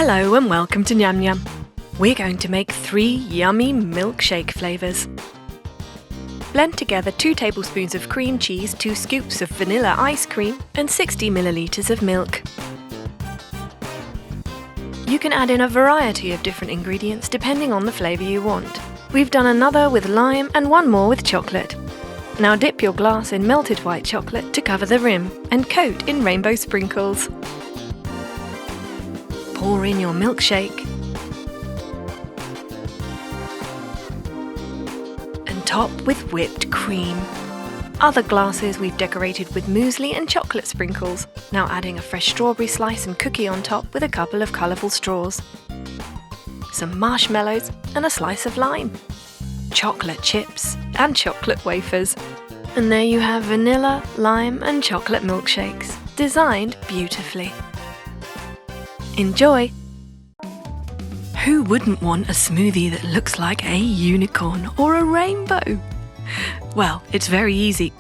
Hello and welcome to NyamNyam. We're going to make 3 yummy milkshake flavours. Blend together 2 tablespoons of cream cheese, 2 scoops of vanilla ice cream and 60 millilitres of milk. You can add in a variety of different ingredients depending on the flavour you want. We've done another with lime and one more with chocolate. Now dip your glass in melted white chocolate to cover the rim and coat in rainbow sprinkles. Pour in your milkshake and top with whipped cream. Other glasses we've decorated with muesli and chocolate sprinkles, now adding a fresh strawberry slice and cookie on top with a couple of colourful straws. Some marshmallows and a slice of lime. Chocolate chips and chocolate wafers. And there you have vanilla, lime and chocolate milkshakes, designed beautifully. Enjoy! Who wouldn't want a smoothie that looks like a unicorn or a rainbow? Well, it's very easy.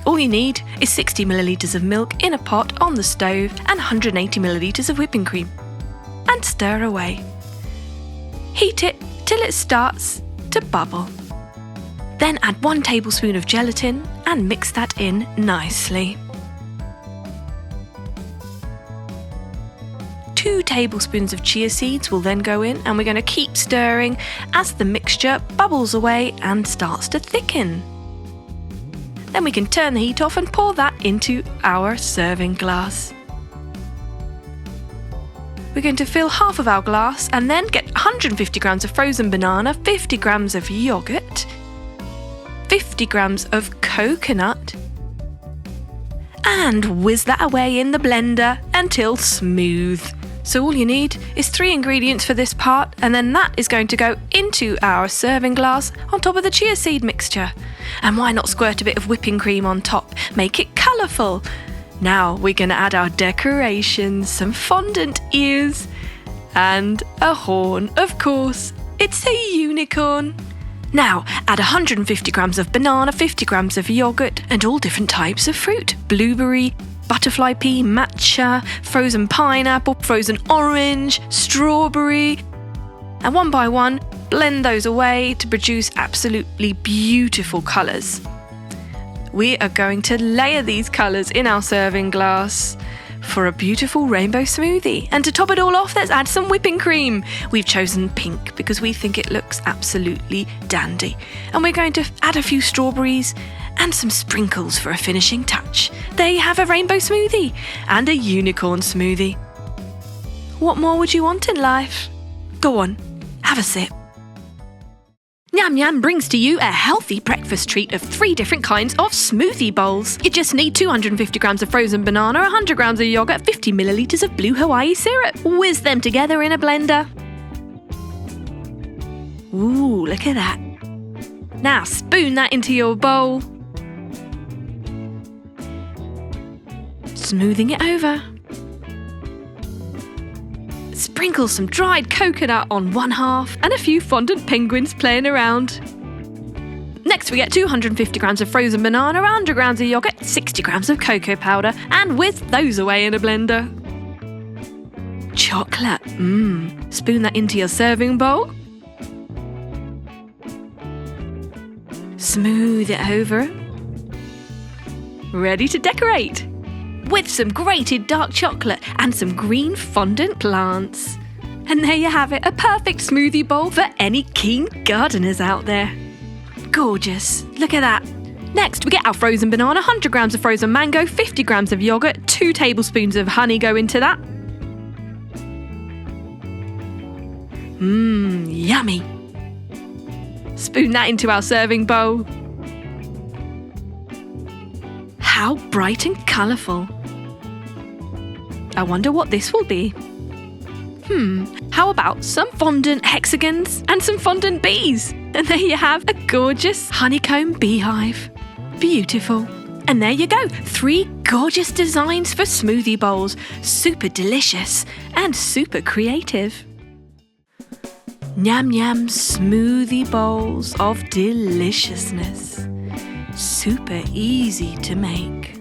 All you need is 60 millilitres of milk in a pot on the stove and 180 millilitres of whipping cream. And stir away. Heat it till it starts to bubble. Then add 1 tablespoon of gelatin and mix that in nicely. 2 tablespoons of chia seeds will then go in, and we're going to keep stirring as the mixture bubbles away and starts to thicken. Then we can turn the heat off and pour that into our serving glass. We're going to fill half of our glass and then get 150 grams of frozen banana, 50 grams of yogurt, 50 grams of coconut, and whiz that away in the blender until smooth. So all you need is 3 ingredients for this part, and then that is going to go into our serving glass on top of the chia seed mixture. And why not squirt a bit of whipping cream on top? Make it colourful. Now we're going to add our decorations, some fondant ears and a horn, of course. It's a unicorn. Now add 150 grams of banana, 50 grams of yogurt and all different types of fruit. Blueberry, butterfly pea, matcha, frozen pineapple, frozen orange, strawberry. And one by one, blend those away to produce absolutely beautiful colours. We are going to layer these colours in our serving glass for a beautiful rainbow smoothie. And to top it all off, let's add some whipping cream. We've chosen pink because we think it looks absolutely dandy. And we're going to add a few strawberries and some sprinkles for a finishing touch. There you have a rainbow smoothie and a unicorn smoothie. What more would you want in life? Go on, have a sip. NyamNyam brings to you a healthy breakfast treat of 3 different kinds of smoothie bowls. You just need 250 grams of frozen banana, 100 grams of yogurt, 50 millilitres of blue Hawaii syrup. Whiz them together in a blender. Ooh, look at that. Now spoon that into your bowl. Smoothing it over. Sprinkle some dried coconut on one half and a few fondant penguins playing around. Next we get 250 grams of frozen banana, 100 grams of yogurt, 60 grams of cocoa powder and whiz those away in a blender. Chocolate, spoon that into your serving bowl. Smooth it over. Ready to decorate with some grated dark chocolate and some green fondant plants. And there you have it, a perfect smoothie bowl for any keen gardeners out there. Gorgeous, look at that. Next we get our frozen banana, 100 grams of frozen mango, 50 grams of yogurt, 2 tablespoons of honey go into that. Yummy. Spoon that into our serving bowl. How bright and colourful. I wonder what this will be. How about some fondant hexagons and some fondant bees? And there you have a gorgeous honeycomb beehive. Beautiful. And there you go, 3 gorgeous designs for smoothie bowls. Super delicious and super creative. NyamNyam smoothie bowls of deliciousness. Super easy to make.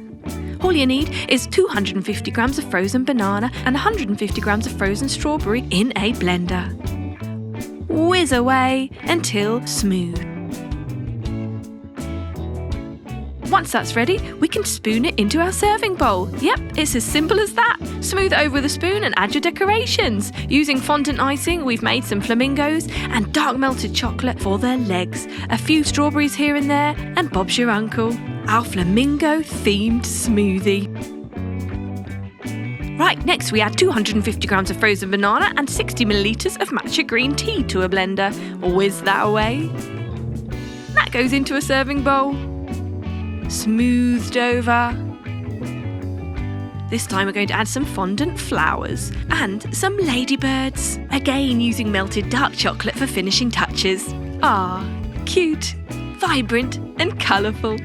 All you need is 250 grams of frozen banana and 150 grams of frozen strawberry in a blender. Whiz away until smooth. Once that's ready, we can spoon it into our serving bowl. Yep, it's as simple as that. Smooth it over with a spoon and add your decorations. Using fondant icing, we've made some flamingos and dark melted chocolate for their legs. A few strawberries here and there, and Bob's your uncle. Our flamingo-themed smoothie. Right, next we add 250 grams of frozen banana and 60 millilitres of matcha green tea to a blender. Whiz that away. That goes into a serving bowl. Smoothed over. This time we're going to add some fondant flowers and some ladybirds. Again using melted dark chocolate for finishing touches. Ah, cute, vibrant and colourful.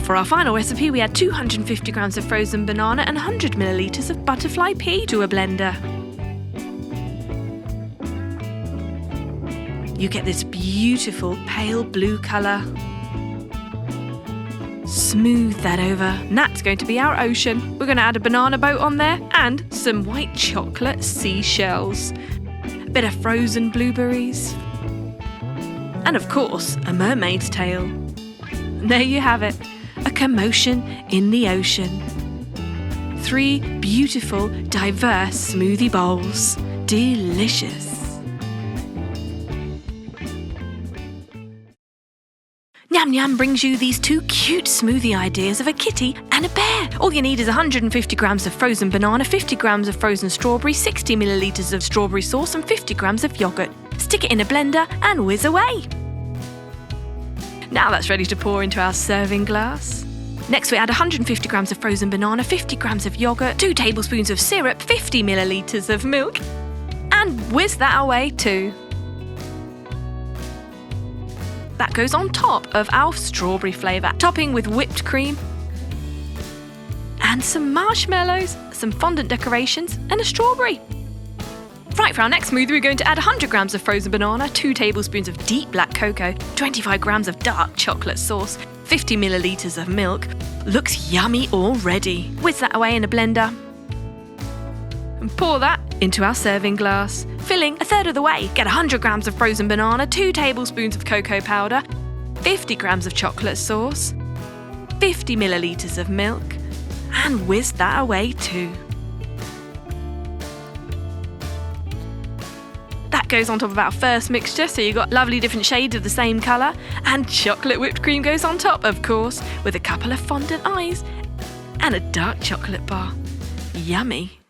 For our final recipe, we add 250 grams of frozen banana and 100 millilitres of butterfly pea to a blender. You get this beautiful pale blue colour. Smooth that over, and that's going to be our ocean. We're going to add a banana boat on there and some white chocolate seashells. A bit of frozen blueberries. And of course, a mermaid's tail. And there you have it. A commotion in the ocean. 3 beautiful, diverse smoothie bowls. Delicious. NyamNyam brings you these 2 cute smoothie ideas of a kitty and a bear. All you need is 150 grams of frozen banana, 50 grams of frozen strawberry, 60 millilitres of strawberry sauce and 50 grams of yoghurt. Stick it in a blender and whiz away. Now that's ready to pour into our serving glass. Next we add 150 grams of frozen banana, 50 grams of yoghurt, 2 tablespoons of syrup, 50 millilitres of milk, and whiz that away too. That goes on top of our strawberry flavour, topping with whipped cream and some marshmallows, some fondant decorations and a strawberry. Right, for our next smoothie, we're going to add 100 grams of frozen banana, 2 tablespoons of deep black cocoa, 25 grams of dark chocolate sauce, 50 millilitres of milk. Looks yummy already. Whiz that away in a blender and pour that into our serving glass. Filling a third of the way, get 100 grams of frozen banana, 2 tablespoons of cocoa powder, 50 grams of chocolate sauce, 50 millilitres of milk, and whiz that away too. That goes on top of our first mixture, so you've got lovely different shades of the same colour, and chocolate whipped cream goes on top, of course, with a couple of fondant eyes and a dark chocolate bar. Yummy.